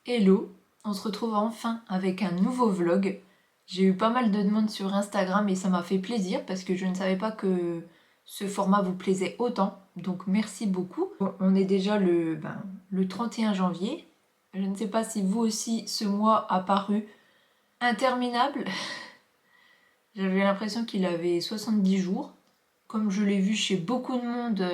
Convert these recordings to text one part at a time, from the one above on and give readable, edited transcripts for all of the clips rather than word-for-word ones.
Hello, on se retrouve enfin avec un nouveau vlog. J'ai eu pas mal de demandes sur Instagram et ça m'a fait plaisir parce que je ne savais pas que ce format vous plaisait autant. Donc merci beaucoup. Bon, on est déjà le 31 janvier. Je ne sais pas si vous aussi ce mois a paru interminable. J'avais l'impression qu'il avait 70 jours. Comme je l'ai vu chez beaucoup de monde,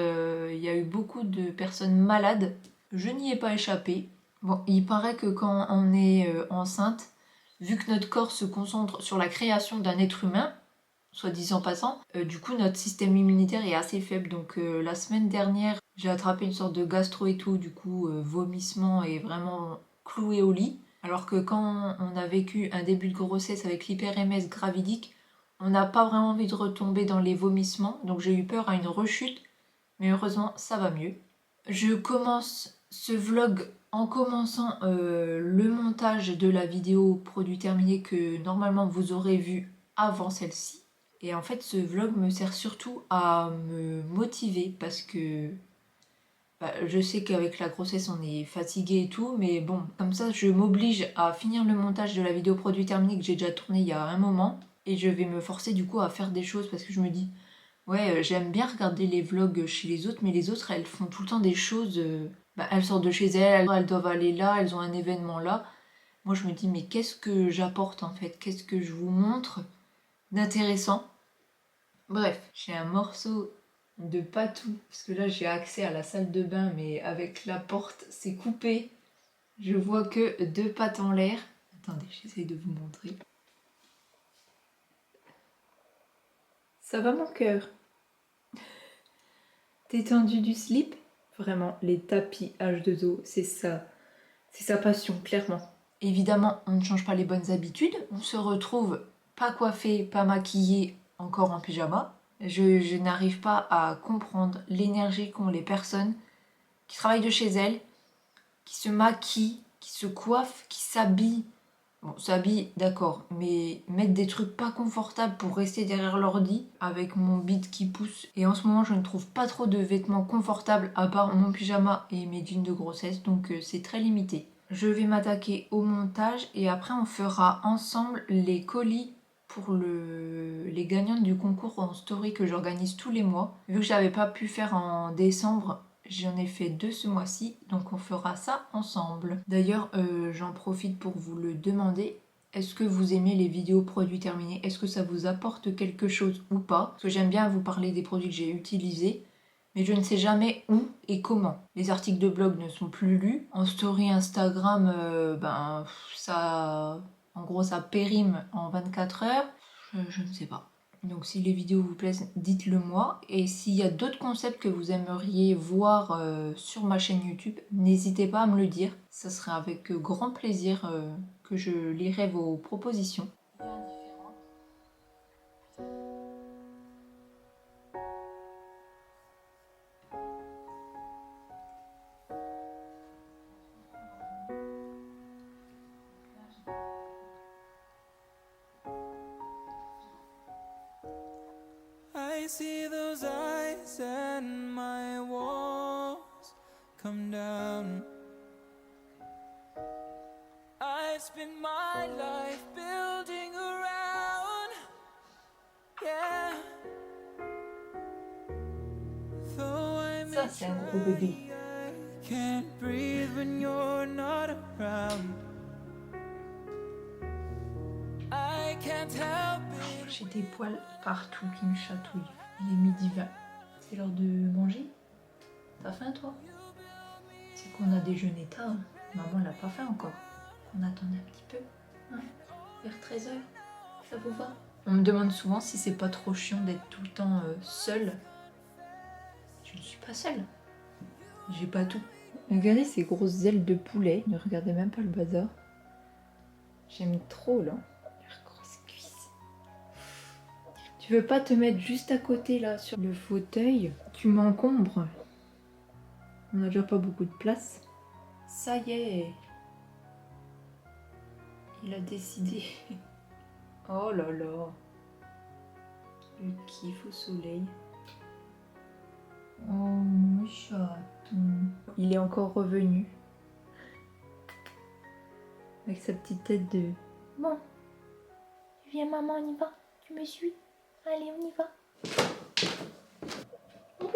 il y a eu beaucoup de personnes malades. Je n'y ai pas échappé. Bon, il paraît que quand on est enceinte, vu que notre corps se concentre sur la création d'un être humain, soit disant passant, du coup notre système immunitaire est assez faible. Donc la semaine dernière, j'ai attrapé une sorte de gastro et tout, du coup vomissement et vraiment cloué au lit. Alors que quand on a vécu un début de grossesse avec l'hyper-MS gravidique, on n'a pas vraiment envie de retomber dans les vomissements, donc j'ai eu peur à une rechute, mais heureusement ça va mieux. Je commence ce vlog en commençant le montage de la vidéo produit terminé que normalement vous aurez vu avant celle-ci. Et en fait ce vlog me sert surtout à me motiver parce que je sais qu'avec la grossesse on est fatigué et tout, mais bon, comme ça je m'oblige à finir le montage de la vidéo produit terminé que j'ai déjà tourné il y a un moment. Et je vais me forcer du coup à faire des choses parce que je me dis, ouais, j'aime bien regarder les vlogs chez les autres, mais les autres elles font tout le temps des choses. Elles sortent de chez elles doivent aller là, elles ont un événement là. Moi je me dis, mais qu'est-ce que j'apporte en fait? Qu'est-ce que je vous montre d'intéressant? Bref, j'ai un morceau de patou, parce que là j'ai accès à la salle de bain, mais avec la porte c'est coupé. Je vois que deux pattes en l'air. Attendez, j'essaye de vous montrer. Ça va mon cœur? T'es tendu du slip? Vraiment, les tapis H2O, c'est sa passion, clairement. Évidemment, on ne change pas les bonnes habitudes. On se retrouve pas coiffé, pas maquillé, encore en pyjama. Je n'arrive pas à comprendre l'énergie qu'ont les personnes qui travaillent de chez elles, qui se maquillent, qui se coiffent, qui s'habillent. Bon, s'habiller, d'accord, mais mettre des trucs pas confortables pour rester derrière l'ordi avec mon bide qui pousse. Et en ce moment, je ne trouve pas trop de vêtements confortables à part mon pyjama et mes jeans de grossesse, donc c'est très limité. Je vais m'attaquer au montage et après on fera ensemble les colis pour les gagnantes du concours en story que j'organise tous les mois. Vu que j'avais pas pu faire en décembre, j'en ai fait 2 ce mois-ci, donc on fera ça ensemble. D'ailleurs, j'en profite pour vous le demander. Est-ce que vous aimez les vidéos produits terminés? Est-ce que ça vous apporte quelque chose ou pas? Parce que j'aime bien vous parler des produits que j'ai utilisés, mais je ne sais jamais où et comment. Les articles de blog ne sont plus lus. En story Instagram, ça... En gros, ça périme en 24 heures. Je ne sais pas. Donc si les vidéos vous plaisent, dites-le moi. Et s'il y a d'autres concepts que vous aimeriez voir sur ma chaîne YouTube, n'hésitez pas à me le dire. Ça serait avec grand plaisir que je lirai vos propositions. I see those eyes and my walls come down. I spend my life building around, yeah. Though I may Ça, c'est un gros bébé. try, I can't breathe when you're not around. I can't help it. J'ai des poils partout qui me chatouillent. Il est midi 20. C'est l'heure de manger. T'as faim toi? C'est qu'on a déjeuné tard. Maman l'a pas fait encore. On attend un petit peu. Hein, vers 13 h. Ça vous va? On me demande souvent si c'est pas trop chiant d'être tout le temps seule. Je ne suis pas seule. J'ai pas tout. Regardez ces grosses ailes de poulet. Ne regardez même pas le bazar. J'aime trop là. Leurs grosses cuisses. Tu veux pas te mettre juste à côté là sur le fauteuil? Tu m'encombres. On n'a déjà pas beaucoup de place. Ça y est. Il a décidé. Oh là là. Le kiff au soleil. Oh mon chaton. Il est encore revenu. avec sa petite tête de... Bon, viens maman, on y va. Tu me suis? Allez, on y va. Oui.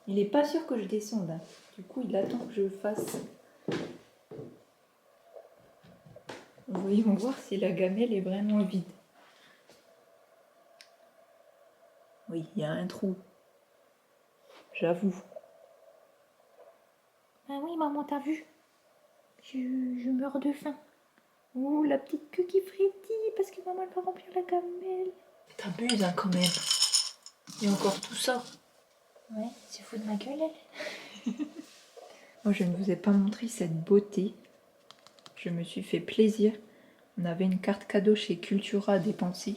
Il est pas sûr que je descende. Hein. Du coup, il attend que je fasse. Voyons voir si la gamelle est vraiment vide. Oui, il y a un trou. J'avoue. Ah oui, maman, t'as vu? Je meurs de faim. Oh, la petite queue qui frétille parce que maman elle va remplir la gamelle. T'abuses hein, quand même. Il y a encore tout ça. Ouais, c'est fou de ma gueule elle. Moi je ne vous ai pas montré cette beauté. Je me suis fait plaisir. On avait une carte cadeau chez Cultura à dépenser.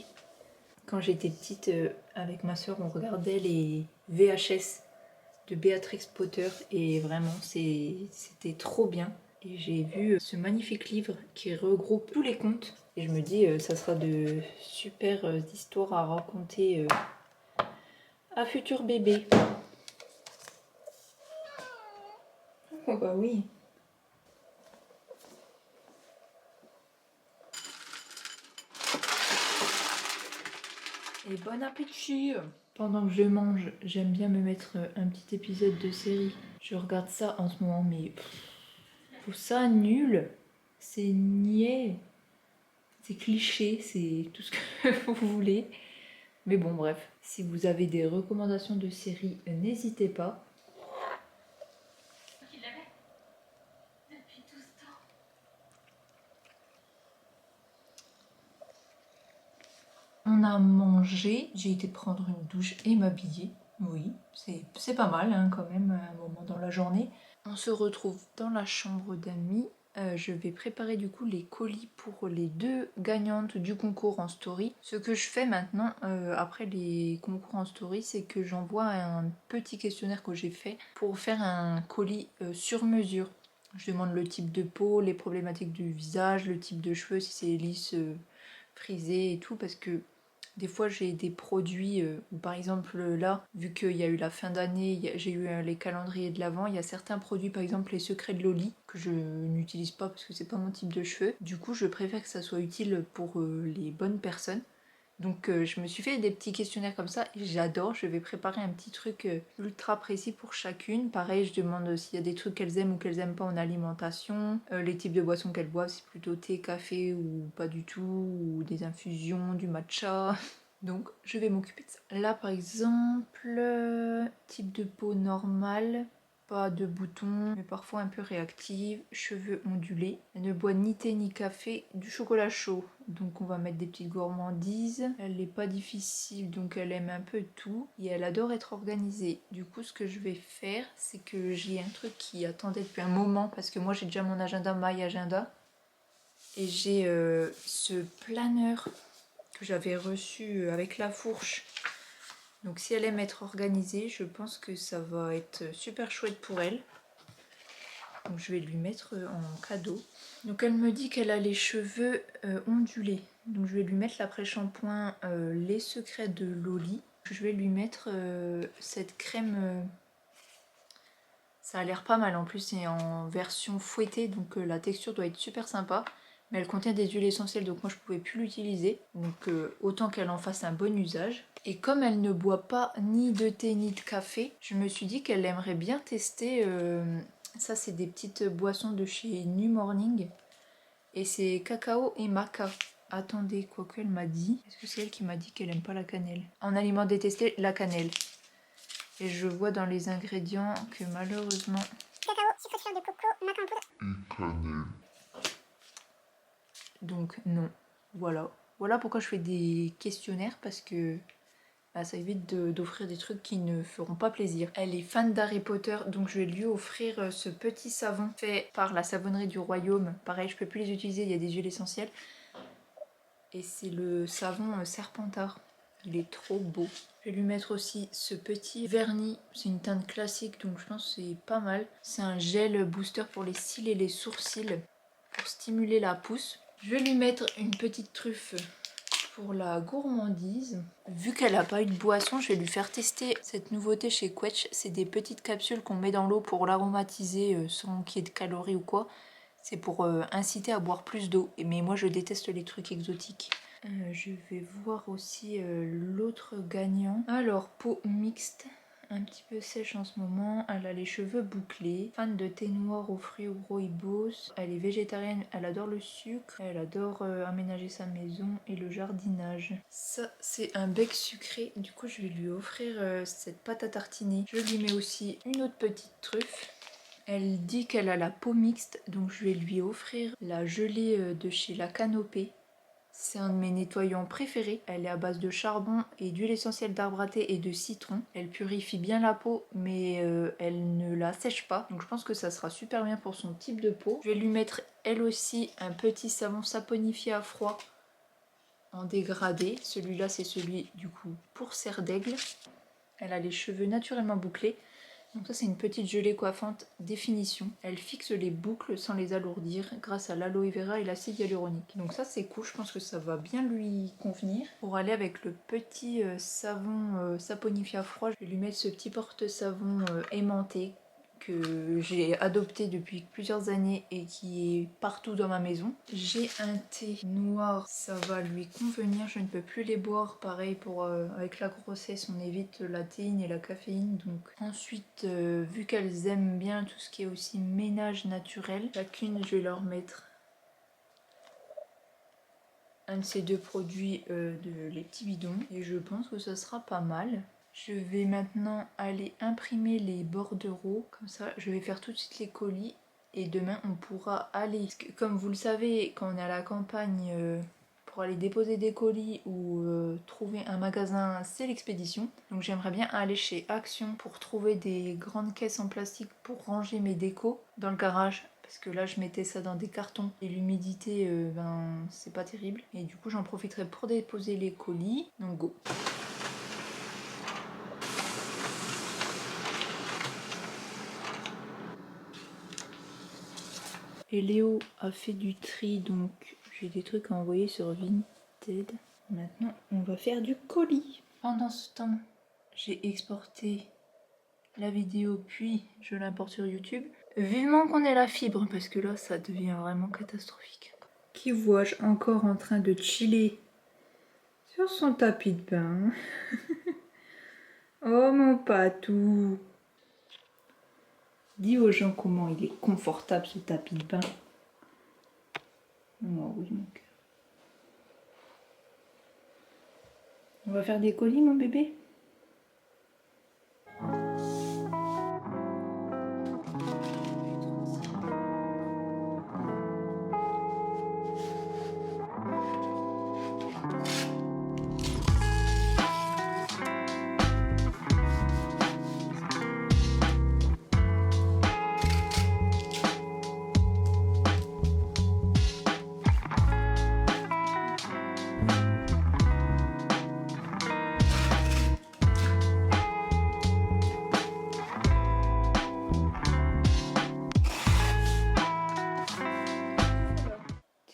Quand j'étais petite, avec ma soeur, on regardait les VHS de Béatrix Potter et vraiment c'était trop bien. Et j'ai vu ce magnifique livre qui regroupe tous les contes. Et je me dis, ça sera de super histoires à raconter à futur bébé. Oh bah oui. Et bon appétit. Pendant que je mange, j'aime bien me mettre un petit épisode de série. Je regarde ça en ce moment, mais je trouve ça nul. C'est niais. C'est cliché, c'est tout ce que vous voulez. Mais bon, bref. Si vous avez des recommandations de séries, n'hésitez pas. On a mangé, j'ai été prendre une douche et m'habiller. Oui, c'est pas mal hein, quand même, un moment dans la journée. On se retrouve dans la chambre d'amis. Je vais préparer du coup les colis pour les 2 gagnantes du concours en story. Ce que je fais maintenant après les concours en story, c'est que j'envoie un petit questionnaire que j'ai fait pour faire un colis sur mesure. Je demande le type de peau, les problématiques du visage, le type de cheveux, si c'est lisse, frisé et tout, parce que des fois j'ai des produits où par exemple là, vu qu'il y a eu la fin d'année, j'ai eu les calendriers de l'Avent, il y a certains produits, par exemple les secrets de Loli, que je n'utilise pas parce que c'est pas mon type de cheveux. Du coup je préfère que ça soit utile pour les bonnes personnes. Donc je me suis fait des petits questionnaires comme ça et j'adore. Je vais préparer un petit truc ultra précis pour chacune. Pareil, je demande s'il y a des trucs qu'elles aiment ou qu'elles aiment pas en alimentation. Les types de boissons qu'elles boivent, c'est plutôt thé, café ou pas du tout. Ou des infusions, du matcha. Donc je vais m'occuper de ça. Là par exemple, type de peau normale. Pas de boutons, mais parfois un peu réactive, cheveux ondulés. Elle ne boit ni thé ni café, du chocolat chaud. Donc on va mettre des petites gourmandises. Elle n'est pas difficile, donc elle aime un peu tout. Et elle adore être organisée. Du coup, ce que je vais faire, c'est que j'ai un truc qui attendait depuis un moment, parce que moi j'ai déjà mon agenda My Agenda. Et j'ai ce planeur que j'avais reçu avec la fourche. Donc si elle aime être organisée, je pense que ça va être super chouette pour elle. Donc je vais lui mettre en cadeau. Donc elle me dit qu'elle a les cheveux ondulés. Donc je vais lui mettre l'après-shampoing Les Secrets de Loli. Je vais lui mettre cette crème. Ça a l'air pas mal. En plus c'est en version fouettée. Donc la texture doit être super sympa. Mais elle contient des huiles essentielles. Donc moi je pouvais plus l'utiliser. Donc autant qu'elle en fasse un bon usage. Et comme elle ne boit pas ni de thé ni de café, je me suis dit qu'elle aimerait bien tester... ça, c'est des petites boissons de chez New Morning. Et c'est cacao et maca. Attendez, quoi qu'elle m'a dit. Est-ce que c'est elle qui m'a dit qu'elle aime pas la cannelle? En aliment détesté, la cannelle. Et je vois dans les ingrédients que malheureusement... Cacao, sucre de fleur de coco, maca en poudre. Donc non. Voilà. Voilà pourquoi je fais des questionnaires, parce que... bah, ça évite d'offrir des trucs qui ne feront pas plaisir. Elle est fan d'Harry Potter, donc je vais lui offrir ce petit savon fait par la savonnerie du royaume. Pareil, je peux plus les utiliser, il y a des huiles essentielles. Et c'est le savon Serpentard. Il est trop beau. Je vais lui mettre aussi ce petit vernis. C'est une teinte classique, donc je pense que c'est pas mal. C'est un gel booster pour les cils et les sourcils, pour stimuler la pousse. Je vais lui mettre une petite truffe pour la gourmandise. Vu qu'elle n'a pas eu de boisson, je vais lui faire tester cette nouveauté chez Quetch. C'est des petites capsules qu'on met dans l'eau pour l'aromatiser sans qu'il y ait de calories ou quoi. C'est pour inciter à boire plus d'eau. Mais moi je déteste les trucs exotiques. Je vais voir aussi l'autre gagnant. Alors, peau mixte, un petit peu sèche en ce moment. Elle a les cheveux bouclés. Fan de thé noir aux fruits au rooibos. Elle est végétarienne, elle adore le sucre. Elle adore aménager sa maison et le jardinage. Ça, c'est un bec sucré. Du coup, je vais lui offrir cette pâte à tartiner. Je lui mets aussi une autre petite truffe. Elle dit qu'elle a la peau mixte, donc je vais lui offrir la gelée de chez La Canopée. C'est un de mes nettoyants préférés. Elle est à base de charbon et d'huile essentielle d'arbre à thé et de citron. Elle purifie bien la peau, mais elle ne la sèche pas. Donc je pense que ça sera super bien pour son type de peau. Je vais lui mettre elle aussi un petit savon saponifié à froid en dégradé. Celui-là, c'est celui du coup pour cerf d'aigle. Elle a les cheveux naturellement bouclés. Donc ça, c'est une petite gelée coiffante définition. Elle fixe les boucles sans les alourdir grâce à l'aloe vera et l'acide hyaluronique. Donc ça, c'est cool, je pense que ça va bien lui convenir. Pour aller avec le petit savon saponifié à froid, je vais lui mettre ce petit porte-savon aimanté que j'ai adopté depuis plusieurs années et qui est partout dans ma maison. J'ai un thé noir, ça va lui convenir, je ne peux plus les boire. Pareil pour avec la grossesse, on évite la théine et la caféine. Donc ensuite, vu qu'elles aiment bien tout ce qui est aussi ménage naturel, chacune je vais leur mettre un de ces deux produits de les petits bidons et je pense que ça sera pas mal. Je vais maintenant aller imprimer les bordereaux, comme ça je vais faire tout de suite les colis et demain on pourra aller, parce que, comme vous le savez, quand on est à la campagne, pour aller déposer des colis ou trouver un magasin, c'est l'expédition. Donc j'aimerais bien aller chez Action pour trouver des grandes caisses en plastique pour ranger mes décos dans le garage. Parce que là je mettais ça dans des cartons et l'humidité, c'est pas terrible. Et du coup j'en profiterai pour déposer les colis. Donc go. Et Léo a fait du tri, donc j'ai des trucs à envoyer sur Vinted. Maintenant, on va faire du colis. Pendant ce temps, j'ai exporté la vidéo, puis je l'importe sur YouTube. Vivement qu'on ait la fibre, parce que là, ça devient vraiment catastrophique. Qui vois-je encore en train de chiller sur son tapis de bain? Oh mon patou! Dis aux gens comment il est confortable ce tapis de bain. Oh oui, mon cœur. On va faire des colis, mon bébé?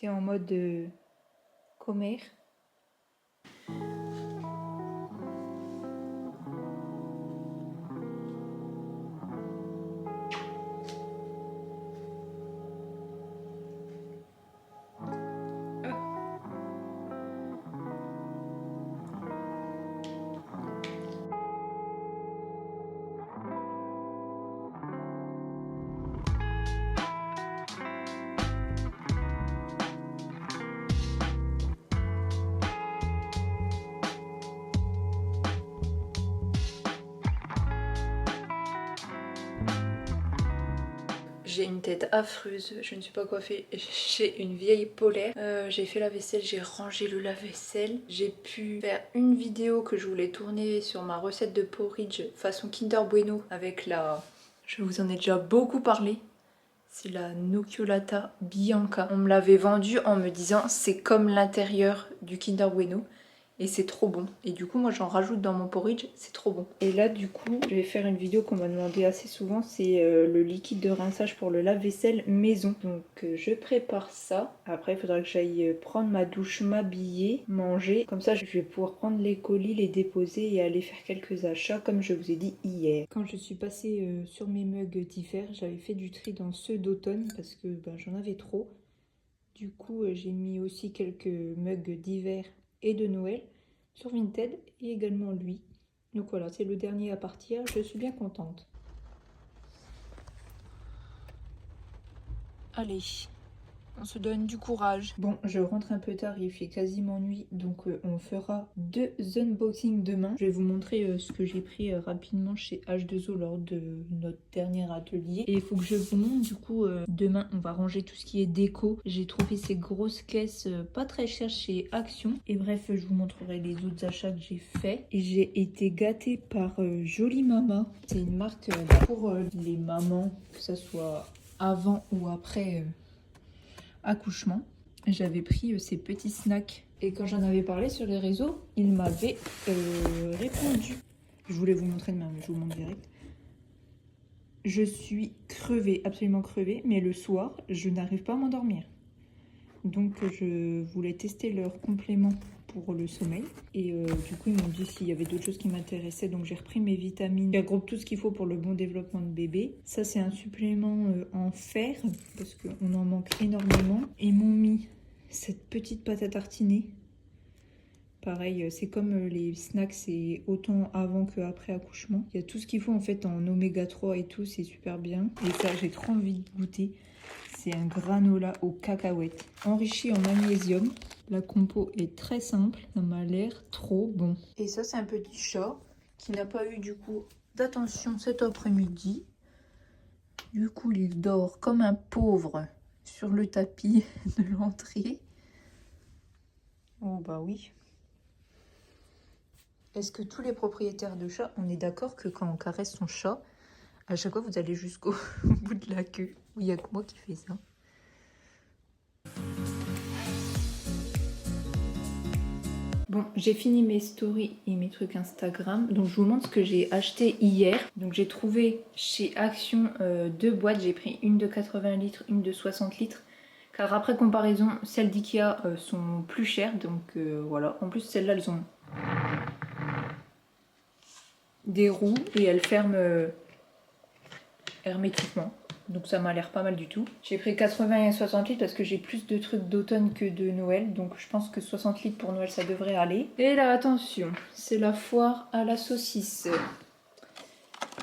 C'est en mode commère. J'ai une tête affreuse, je ne suis pas coiffée, j'ai une vieille polaire. J'ai fait la vaisselle, j'ai rangé le lave-vaisselle. J'ai pu faire une vidéo que je voulais tourner sur ma recette de porridge façon Kinder Bueno avec la... Je vous en ai déjà beaucoup parlé. C'est la Nocciolata Bianca. On me l'avait vendue en me disant c'est comme l'intérieur du Kinder Bueno. et c'est trop bon. Et du coup moi j'en rajoute dans mon porridge, c'est trop bon. Et là du coup je vais faire une vidéo qu'on m'a demandé assez souvent, c'est le liquide de rinçage pour le lave-vaisselle maison. Donc je prépare ça. Après il faudra que j'aille prendre ma douche, m'habiller, manger. Comme ça je vais pouvoir prendre les colis, les déposer et aller faire quelques achats comme je vous ai dit hier. Quand je suis passée sur mes mugs d'hiver, j'avais fait du tri dans ceux d'automne parce que j'en avais trop. Du coup j'ai mis aussi quelques mugs d'hiver et de Noël sur Vinted et également lui. Donc voilà, c'est le dernier à partir, je suis bien contente. Allez, on se donne du courage. Bon, je rentre un peu tard, il fait quasiment nuit, donc on fera 2 unboxings demain. Je vais vous montrer ce que j'ai pris rapidement chez H2O lors de notre dernier atelier. Et il faut que je vous montre, du coup, demain on va ranger tout ce qui est déco. J'ai trouvé ces grosses caisses pas très chères chez Action. Et bref, je vous montrerai les autres achats que j'ai fait. Et j'ai été gâtée par Jolie Mama. C'est une marque pour les mamans, que ça soit avant ou après accouchement. J'avais pris ces petits snacks et quand j'en avais parlé sur les réseaux, il m'avait répondu. Je voulais vous montrer demain, mais je vous montre direct. Je suis crevée, absolument crevée, mais le soir, je n'arrive pas à m'endormir. Donc je voulais tester leur complément pour le sommeil. Et du coup, ils m'ont dit s'il y avait d'autres choses qui m'intéressaient. Donc j'ai repris mes vitamines. Ils regroupent tout ce qu'il faut pour le bon développement de bébé. Ça, c'est un supplément en fer parce qu'on en manque énormément. Ils m'ont mis cette petite pâte à tartiner. Pareil, c'est comme les snacks, c'est autant avant qu'après accouchement. Il y a tout ce qu'il faut en fait en oméga 3 et tout, c'est super bien. Et ça, j'ai trop envie de goûter. C'est un granola aux cacahuètes enrichi en magnésium. La compo est très simple, ça m'a l'air trop bon. Et ça, c'est un petit chat qui n'a pas eu du coup d'attention cet après-midi. Du coup, il dort comme un pauvre sur le tapis de l'entrée. Oh bah oui. Est-ce que tous les propriétaires de chats, on est d'accord que quand on caresse son chat, à chaque fois vous allez jusqu'au bout de la queue? Ou il n'y a que moi qui fais ça? Bon, j'ai fini mes stories et mes trucs Instagram. Donc je vous montre ce que j'ai acheté hier. Donc j'ai trouvé chez Action 2 boîtes. J'ai pris une de 80 litres, une de 60 litres. Car après comparaison, celles d'Ikea sont plus chères. Donc voilà. En plus celles-là, elles ont des roues et elles ferment hermétiquement. Donc ça m'a l'air pas mal du tout. J'ai pris 80 et 60 litres parce que j'ai plus de trucs d'automne que de Noël. Donc je pense que 60 litres pour Noël ça devrait aller. Et là attention, c'est la foire à la saucisse.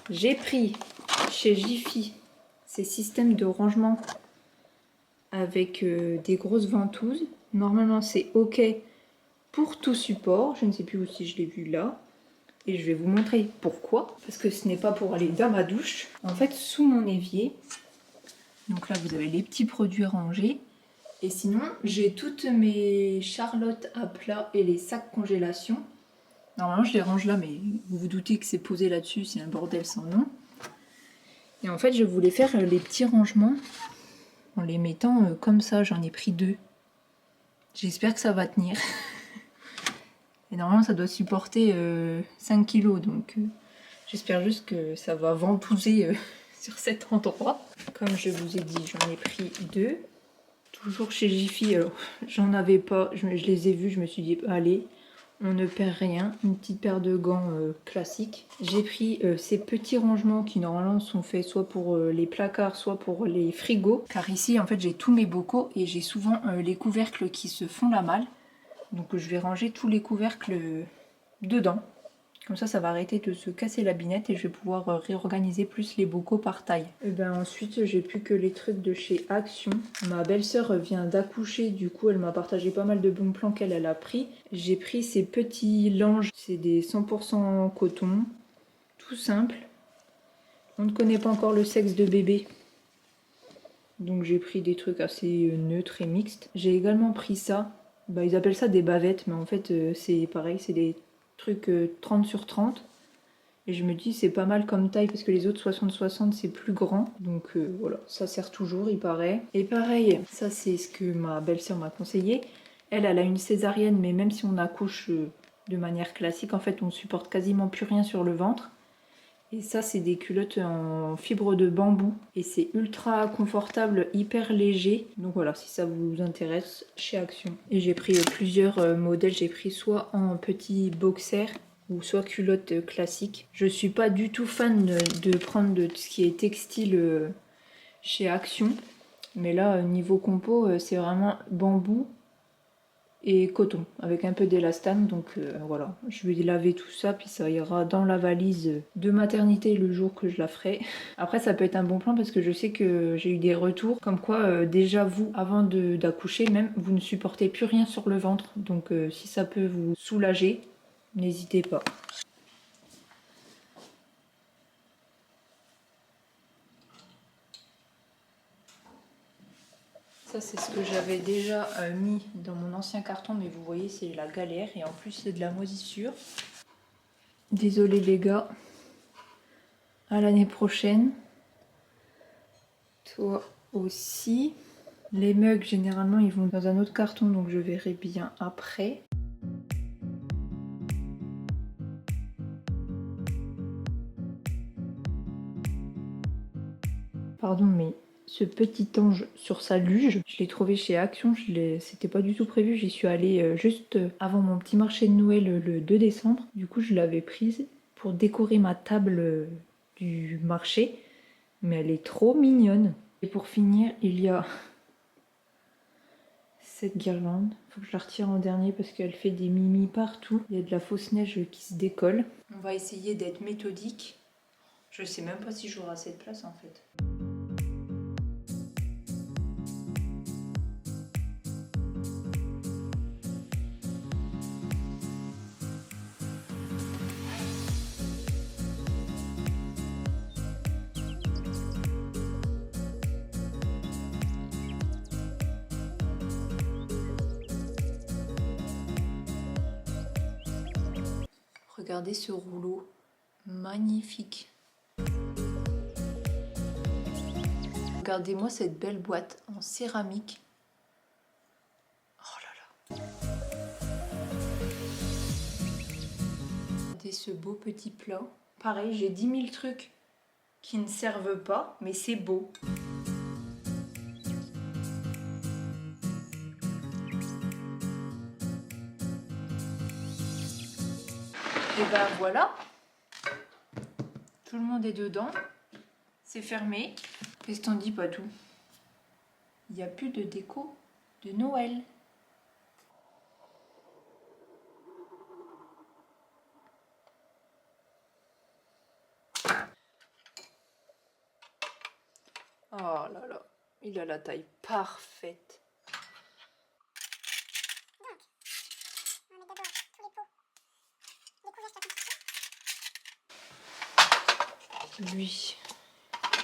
J'ai pris chez Jiffy ces systèmes de rangement avec des grosses ventouses. Normalement c'est ok pour tout support. Je ne sais plus si je l'ai vu là. Et je vais vous montrer pourquoi. Parce que ce n'est pas pour aller dans ma douche. En fait, sous mon évier, donc là vous avez les petits produits rangés. Et sinon, j'ai toutes mes charlottes à plat et les sacs congélation. Normalement, je les range là, mais vous vous doutez que c'est posé là-dessus, c'est un bordel sans nom. Et en fait, je voulais faire les petits rangements en les mettant comme ça. J'en ai pris 2. J'espère que ça va tenir. Et normalement, ça doit supporter 5 kilos. Donc, j'espère juste que ça va ventouser sur cet endroit. Comme je vous ai dit, j'en ai pris 2. Toujours chez Jiffy. Alors, j'en avais pas. Je les ai vus. Je me suis dit, allez, on ne perd rien. Une petite paire de gants classique. J'ai pris ces petits rangements qui, normalement, sont faits soit pour les placards, soit pour les frigos. Car ici, en fait, j'ai tous mes bocaux et j'ai souvent les couvercles qui se font la malle. Donc je vais ranger tous les couvercles dedans. Comme ça va arrêter de se casser la binette et je vais pouvoir réorganiser plus les bocaux par taille. Et ben ensuite, j'ai plus que les trucs de chez Action. Ma belle-sœur vient d'accoucher, du coup elle m'a partagé pas mal de bons plans qu'elle a pris. J'ai pris ces petits langes, c'est des 100% coton, tout simple. On ne connaît pas encore le sexe de bébé. Donc j'ai pris des trucs assez neutres et mixtes. J'ai également pris ça. Ils appellent ça des bavettes, mais en fait c'est pareil, c'est des trucs 30 sur 30. Et je me dis c'est pas mal comme taille parce que les autres 60-60 c'est plus grand. Donc voilà, ça sert toujours il paraît. Et pareil, ça c'est ce que ma belle-sœur m'a conseillé. Elle a une césarienne, mais même si on accouche de manière classique. En fait, on supporte quasiment plus rien sur le ventre. Et ça, c'est des culottes en fibre de bambou. Et c'est ultra confortable, hyper léger. Donc voilà, si ça vous intéresse, chez Action. Et j'ai pris plusieurs modèles. J'ai pris soit en petit boxer ou soit culotte classique. Je suis pas du tout fan de prendre de tout ce qui est textile chez Action. Mais là, niveau compo, c'est vraiment bambou et coton avec un peu d'élastane. Donc voilà, je vais laver tout ça puis ça ira dans la valise de maternité le jour que je la ferai. Après, ça peut être un bon plan parce que je sais que j'ai eu des retours comme quoi déjà vous, avant d'accoucher même, vous ne supportez plus rien sur le ventre. Donc si ça peut vous soulager, n'hésitez pas. Ça, c'est ce que j'avais déjà mis dans mon ancien carton, mais vous voyez, c'est la galère et en plus, c'est de la moisissure. Désolée les gars, à l'année prochaine. Toi aussi. Les mugs, généralement, ils vont dans un autre carton, donc je verrai bien après. Pardon, mais ce petit ange sur sa luge, je l'ai trouvé chez Action, c'était pas du tout prévu, j'y suis allée juste avant mon petit marché de Noël le 2 décembre. Du coup, je l'avais prise pour décorer ma table du marché, mais elle est trop mignonne. Et pour finir, il y a cette guirlande. Faut que je la retire en dernier parce qu'elle fait des mimi partout. Il y a de la fausse neige qui se décolle. On va essayer d'être méthodique. Je sais même pas si j'aurai assez de place en fait. Regardez ce rouleau, magnifique. Regardez-moi cette belle boîte en céramique. Oh là là. Regardez ce beau petit plat. Pareil, j'ai 10 000 trucs qui ne servent pas, mais c'est beau. Et ben voilà, tout le monde est dedans, c'est fermé. Qu'est-ce qu'on dit, Patou? Il n'y a plus de déco de Noël. Oh là là, il a la taille parfaite. Donc, on met d'abord tous les pots des couvercles à constituer. Lui,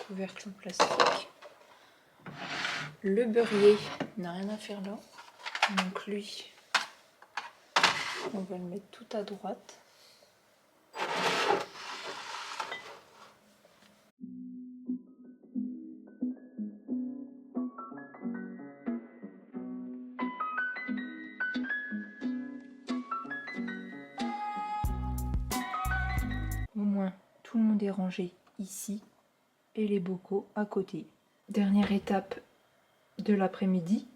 couvercle en plastique. Le beurrier n'a rien à faire là. Donc lui, on va le mettre tout à droite. Au moins, tout le monde est rangé ici et les bocaux à côté. Dernière étape de l'après-midi.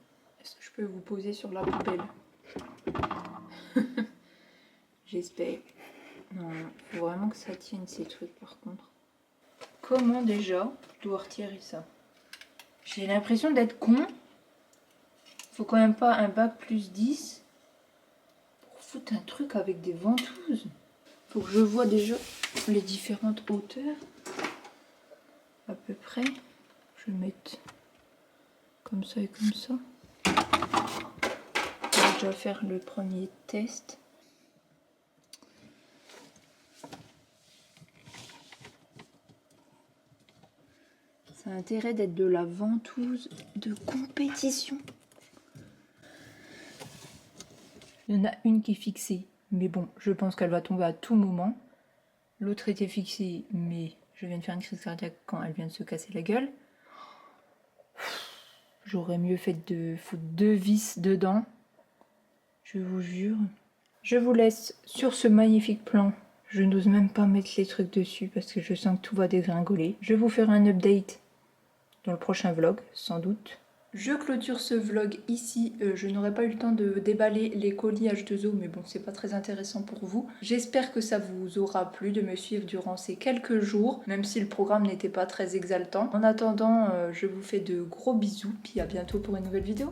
Est-ce que je peux vous poser sur la poubelle? J'espère. Non, il faut vraiment que ça tienne ces trucs par contre. Comment déjà je dois retirer ça? J'ai l'impression d'être con. Faut quand même pas un bac plus 10 pour foutre un truc avec des ventouses. Faut que je vois déjà les différentes hauteurs. À peu près. Je vais mettre comme ça et comme ça. On va déjà faire le premier test. Ça a intérêt d'être de la ventouse de compétition. Il y en a une qui est fixée, mais bon, je pense qu'elle va tomber à tout moment. L'autre était fixée, mais je viens de faire une crise cardiaque quand elle vient de se casser la gueule. J'aurais mieux fait de foutre 2 vis dedans. Je vous jure. Je vous laisse sur ce magnifique plan. Je n'ose même pas mettre les trucs dessus parce que je sens que tout va dégringoler. Je vous ferai un update dans le prochain vlog, sans doute. Je clôture ce vlog ici. Je n'aurai pas eu le temps de déballer les colis H2O, mais bon, c'est pas très intéressant pour vous. J'espère que ça vous aura plu de me suivre durant ces quelques jours, même si le programme n'était pas très exaltant. En attendant, je vous fais de gros bisous, puis à bientôt pour une nouvelle vidéo.